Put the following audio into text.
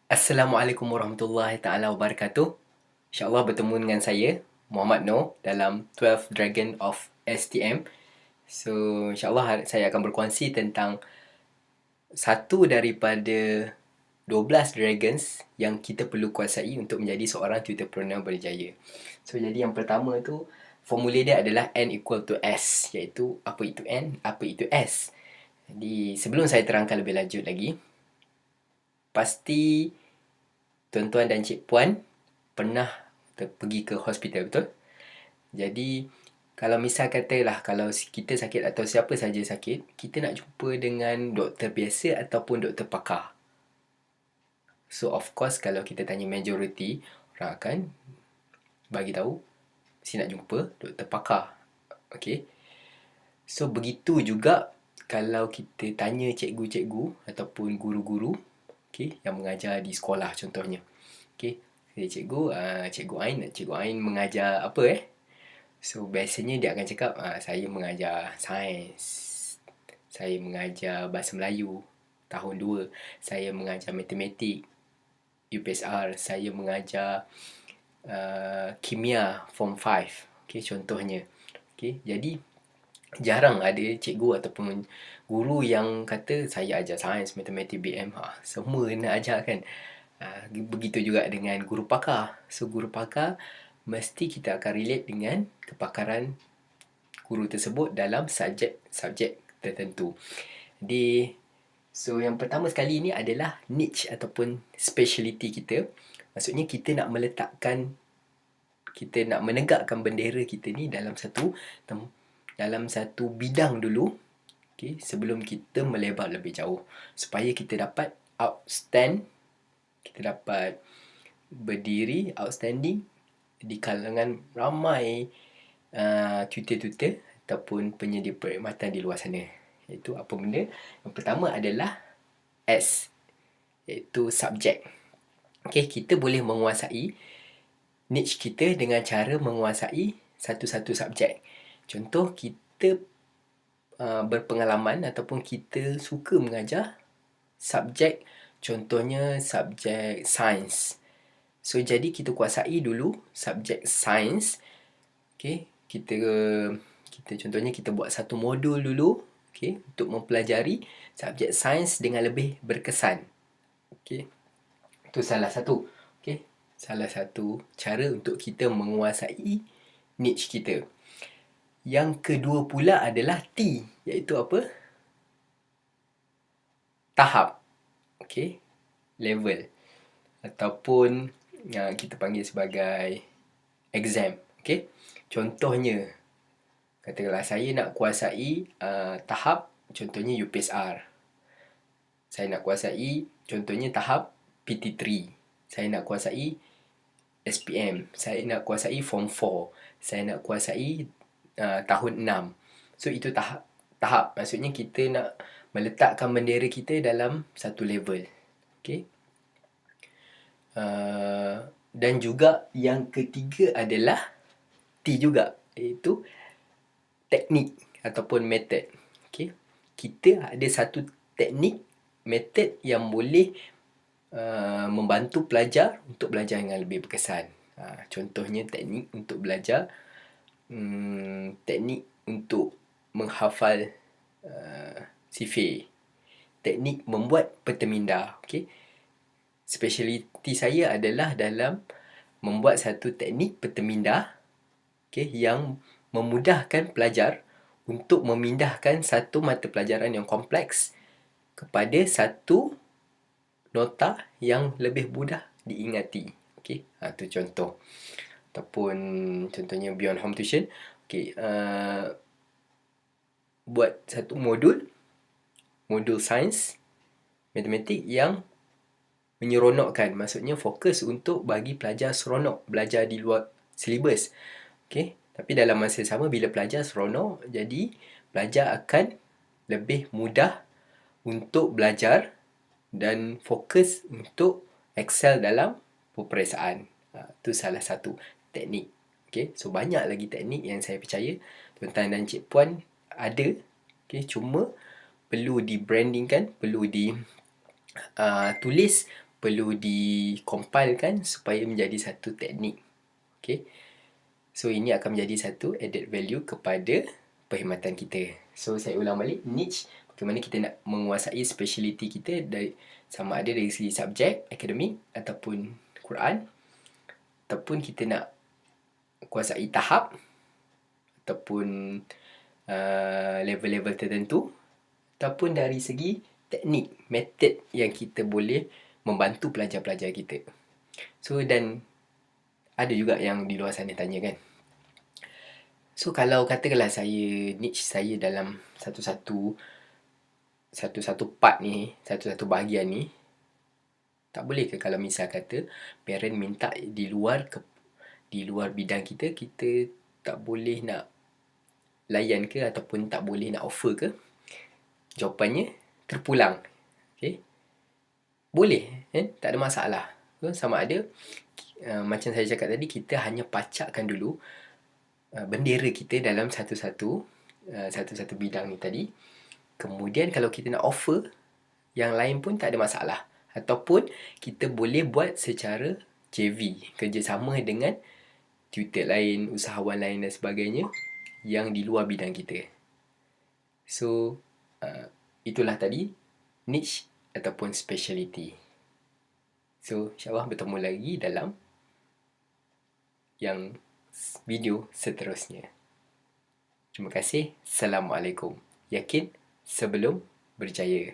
Assalamualaikum warahmatullahi taala wabarakatuh. InsyaAllah bertemu dengan saya, Muhammad Noor, dalam 12 Dragon of STM. So, insyaAllah saya akan berkongsi tentang satu daripada 12 dragons yang kita perlu kuasai untuk menjadi seorang entrepreneur berjaya. So, jadi yang pertama tu, formula dia adalah N equal to S, iaitu apa itu N, apa itu S. Jadi, sebelum saya terangkan lebih lanjut lagi, pasti tuan-tuan dan cik puan pernah pergi ke hospital, betul? Jadi, kalau misal katalah kalau kita sakit atau siapa saja sakit, kita nak jumpa dengan doktor biasa ataupun doktor pakar. So, of course, kalau kita tanya majority, orang akan bagi tahu mesti nak jumpa doktor pakar. Okay? So, begitu juga kalau kita tanya cikgu-cikgu ataupun guru-guru, okay, yang mengajar di sekolah contohnya. Okay, cikgu, cikgu Ain mengajar apa So, biasanya dia akan cakap, saya mengajar sains, saya mengajar bahasa Melayu tahun 2, saya mengajar matematik UPSR, saya mengajar kimia form 5. Okay, contohnya. Okay, jadi jarang ada cikgu ataupun guru yang kata saya ajar sains, matematik, BM. Semua nak ajar kan. Begitu juga dengan guru pakar. So, guru pakar mesti kita akan relate dengan kepakaran guru tersebut dalam subjek tertentu. Jadi, so yang pertama sekali ni adalah niche ataupun speciality kita. Maksudnya kita nak meletakkan, kita nak menegakkan bendera kita ni dalam satu bidang dulu, okay, sebelum kita melebar lebih jauh, supaya kita dapat outstand, kita dapat berdiri outstanding di kalangan ramai tutor-tutor ataupun penyedia perkhidmatan di luar sana. Iaitu apa benda? Yang pertama adalah S, iaitu subjek. Okay, kita boleh menguasai niche kita dengan cara menguasai satu-satu subjek. Contoh, kita berpengalaman ataupun kita suka mengajar subjek, contohnya subjek sains. So, jadi kita kuasai dulu subjek sains. Okay, kita contohnya kita buat satu modul dulu, okay, untuk mempelajari subjek sains dengan lebih berkesan. Okay, itu salah satu. Okay, salah satu cara untuk kita menguasai niche kita. Yang kedua pula adalah T, iaitu apa? Tahap. Okay, level. Ataupun kita panggil sebagai exam. Okay, contohnya, katakanlah saya nak kuasai tahap, contohnya UPSR. Saya nak kuasai, contohnya tahap PT3. Saya nak kuasai SPM. Saya nak kuasai Form 4. Saya nak kuasai tahun 6. So, itu tahap. Maksudnya kita nak meletakkan bendera kita dalam satu level. Okay. Dan juga yang ketiga adalah T juga, iaitu teknik ataupun method. Okay. Kita ada satu teknik, method yang boleh membantu pelajar untuk belajar dengan lebih berkesan. Contohnya teknik untuk belajar, teknik untuk menghafal sifir, teknik membuat peta minda. Okay. Speciality saya adalah dalam membuat satu teknik peta minda, okay, yang memudahkan pelajar untuk memindahkan satu mata pelajaran yang kompleks kepada satu nota yang lebih mudah diingati. Okay, itu contoh. Ataupun contohnya beyond home tuition. Okay, buat satu modul sains, matematik yang menyeronokkan. Maksudnya fokus untuk bagi pelajar seronok belajar di luar silibus. Okay, tapi dalam masa sama, bila pelajar seronok, jadi pelajar akan lebih mudah untuk belajar dan fokus untuk excel dalam peperiksaan. Itu salah satu teknik. Okay, so banyak lagi teknik yang saya percaya tuan-tuan dan cik puan ada. Okay, cuma perlu di brandingkan, perlu di tulis perlu dikompilekan supaya menjadi satu teknik. Okay. So ini akan menjadi satu added value kepada perkhidmatan kita. So saya ulang balik, niche bagaimana kita nak menguasai speciality kita dari sama ada dari segi subjek, akademik ataupun Quran, ataupun kita nak kuasai tahap ataupun level-level tertentu, ataupun dari segi teknik, method yang kita boleh membantu pelajar-pelajar kita. So dan ada juga yang di luar sana tanya kan, so kalau katakanlah saya niche saya dalam satu-satu part ni, satu-satu bahagian ni, tak boleh ke kalau misal kata parent minta di luar bidang kita tak boleh nak layan ke ataupun tak boleh nak offer ke? Jawapannya terpulang. Okay? Boleh, tak ada masalah. So, sama ada macam saya cakap tadi, kita hanya pacakkan dulu bendera kita dalam satu-satu bidang ni tadi. Kemudian kalau kita nak offer yang lain pun tak ada masalah. Ataupun kita boleh buat secara JV, kerjasama dengan tutor lain, usahawan lain dan sebagainya yang di luar bidang kita. So itulah tadi niche ataupun speciality. So insyaAllah bertemu lagi dalam yang video seterusnya. Terima kasih. Assalamualaikum. Yakin sebelum berjaya.